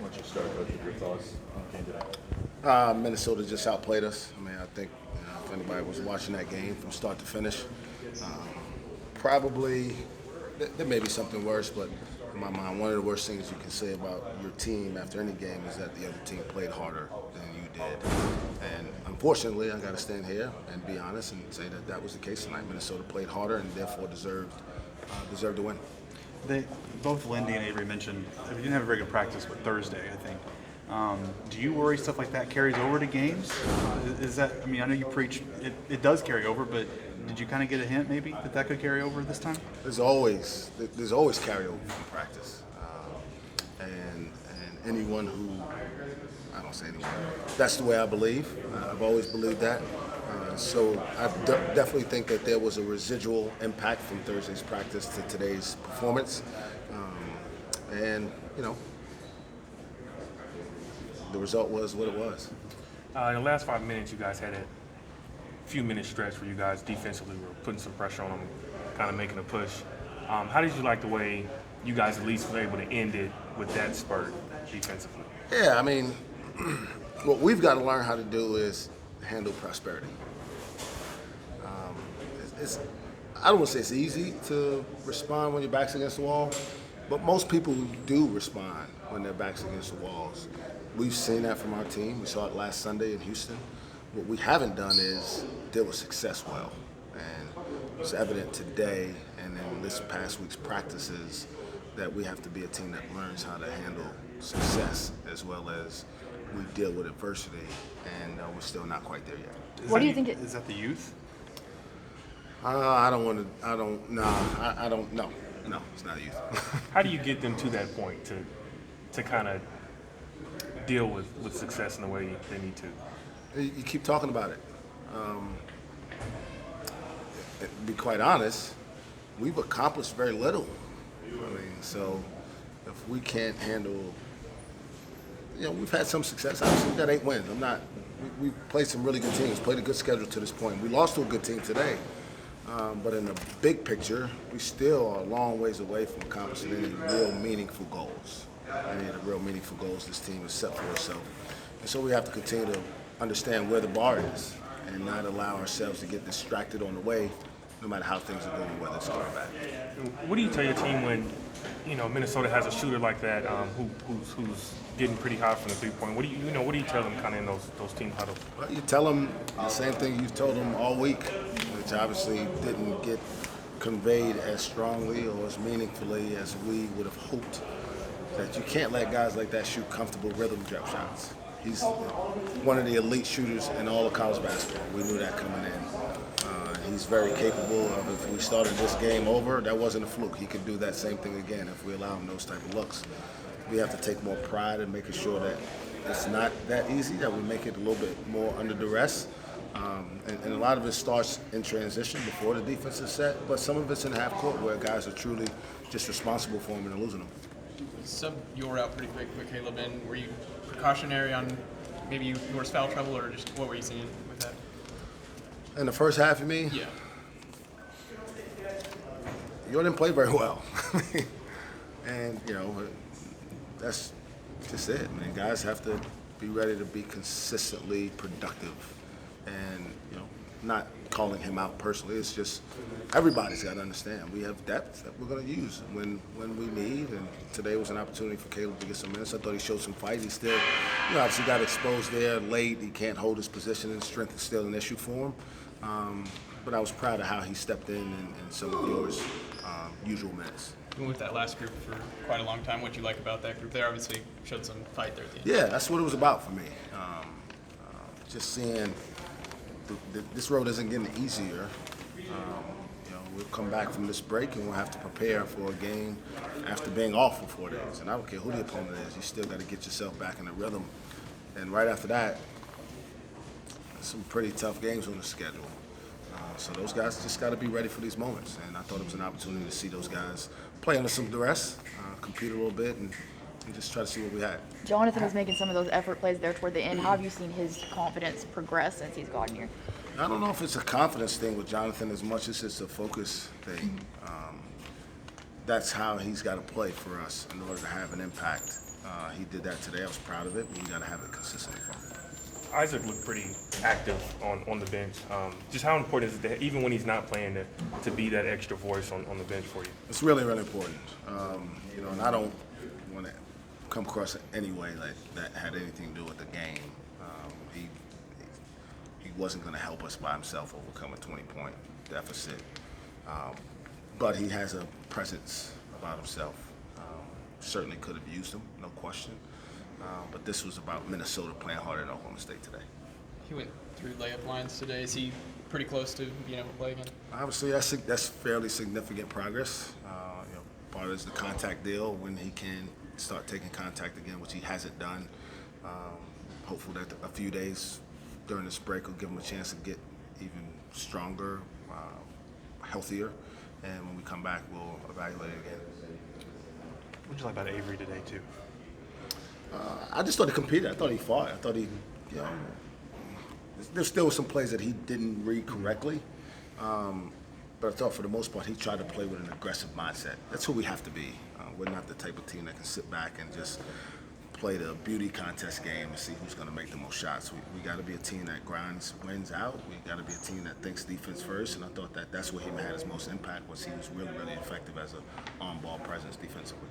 Once you start, Coach, with your thoughts on the game today? Minnesota just outplayed us. I mean, I think if anybody was watching that game from start to finish, um, probably there may be something worse, but in my mind, one of the worst things you can say about your team after any game is that the other team played harder than you did. And unfortunately, I got to stand here and be honest and say that that was the case tonight. Minnesota played harder and therefore deserved to win. They both Lindy and Avery mentioned we didn't have a very good practice with Thursday, I think. Do you worry stuff like that carries over to games? Is that, I mean, I know you preach it does carry over, but did you kind of get a hint maybe that could carry over this time? There's always carryover from practice, and anyone who, I don't say anyone, that's the way I believe. I've always believed that. So I definitely think that there was a residual impact from Thursday's practice to today's performance, and you know, the result was what it was. In the last 5 minutes, you guys had a few minute stretch where you guys defensively were putting some pressure on them, kind of making a push. How did you like the way you guys at least were able to end it with that spurt defensively? Yeah, I mean, what we've got to learn how to do is handle prosperity. I don't want to say it's easy to respond when your back's against the wall, but most people do respond when their back's against the walls. We've seen that from our team. We saw it last Sunday in Houston. What we haven't done is deal with success well. And it's evident today and in this past week's practices that we have to be a team that learns how to handle success as well as we deal with adversity, and we're still not quite there yet. What do you think? Is that the youth? I don't want to. I don't. No. I don't. No. No. It's not youth. How do you get them to that point to kind of deal with success in the way they need to? You keep talking about it. To be quite honest, we've accomplished very little. I mean, so if we can't handle, we've had some success. Obviously, we've got 8 wins. We played some really good teams, played a good schedule to this point. We lost to a good team today. But in the big picture, we still are a long ways away from accomplishing any real meaningful goals. Any of the real meaningful goals this team has set for itself. And so we have to continue to understand where the bar is and not allow ourselves to get distracted on the way, no matter how things are going, whether it's good or bad. What do you tell your team when, Minnesota has a shooter like that who's getting pretty high from the 3-point? What do you tell them kind of in those team huddles? Well, you tell them the same thing you've told them all week, which obviously didn't get conveyed as strongly or as meaningfully as we would have hoped. That you can't let guys like that shoot comfortable rhythm jump shots. He's one of the elite shooters in all of college basketball. We knew that coming in. He's very capable of, if we started this game over, that wasn't a fluke. He could do that same thing again if we allow him those type of looks. We have to take more pride in making sure that it's not that easy, that we make it a little bit more under duress. And a lot of it starts in transition before the defense is set, but some of it's in half court where guys are truly just responsible for them and losing them. You were out pretty quick with Caleb in. Were you precautionary on maybe you were foul trouble, or just what were you seeing with that? In the first half, you mean? Yeah. You didn't play very well. And, that's just it. I mean, guys have to be ready to be consistently productive and, not calling him out personally. It's just everybody's got to understand we have depth that we're going to use when we need. And today was an opportunity for Caleb to get some minutes. I thought he showed some fight. He still, obviously got exposed there late. He can't hold his position, and strength is still an issue for him. But I was proud of how he stepped in some of yours usual minutes. Been with that last group for quite a long time. What you like about that group? There obviously showed some fight there at the end. Yeah, that's what it was about for me. Just seeing this road isn't getting easier. We'll come back from this break and we'll have to prepare for a game after being off for 4 days. And I don't care who the opponent is, you still got to get yourself back in the rhythm. And right after that, some pretty tough games on the schedule. So those guys just got to be ready for these moments. And I thought it was an opportunity to see those guys play under some duress, compete a little bit, and just try to see what we had. Jonathan was making some of those effort plays there toward the end. How have you seen his confidence progress since he's gotten here? I don't know if it's a confidence thing with Jonathan as much as it's a focus thing. That's how he's got to play for us in order to have an impact. He did that today. I was proud of it, but we got to have it consistently from him. Isaac looked pretty active on the bench. Just how important is it, that, even when he's not playing, to be that extra voice on the bench for you? It's really, really important. And I don't want to come across it anyway like that had anything to do with the game. He wasn't going to help us by himself overcome a 20-point deficit. But he has a presence about himself. Certainly could have used him, no question. But this was about Minnesota playing harder than Oklahoma State today. He went through layup lines today. Is he pretty close to being able to play again? Obviously, that's fairly significant progress. Part of it is the contact deal when he can start taking contact again, which he hasn't done. Hopefully that a few days during this break will give him a chance to get even stronger, healthier, and when we come back, we'll evaluate it again. What did you like about Avery today, too? I just thought he competed. I thought he fought. I thought he, there still were some plays that he didn't read correctly. But I thought for the most part he tried to play with an aggressive mindset. That's who we have to be. We're not the type of team that can sit back and just play the beauty contest game and see who's going to make the most shots. We got to be a team that grinds wins out. We got to be a team that thinks defense first. And I thought that's where he had his most impact, was he was really, really effective as an on-ball presence defensively.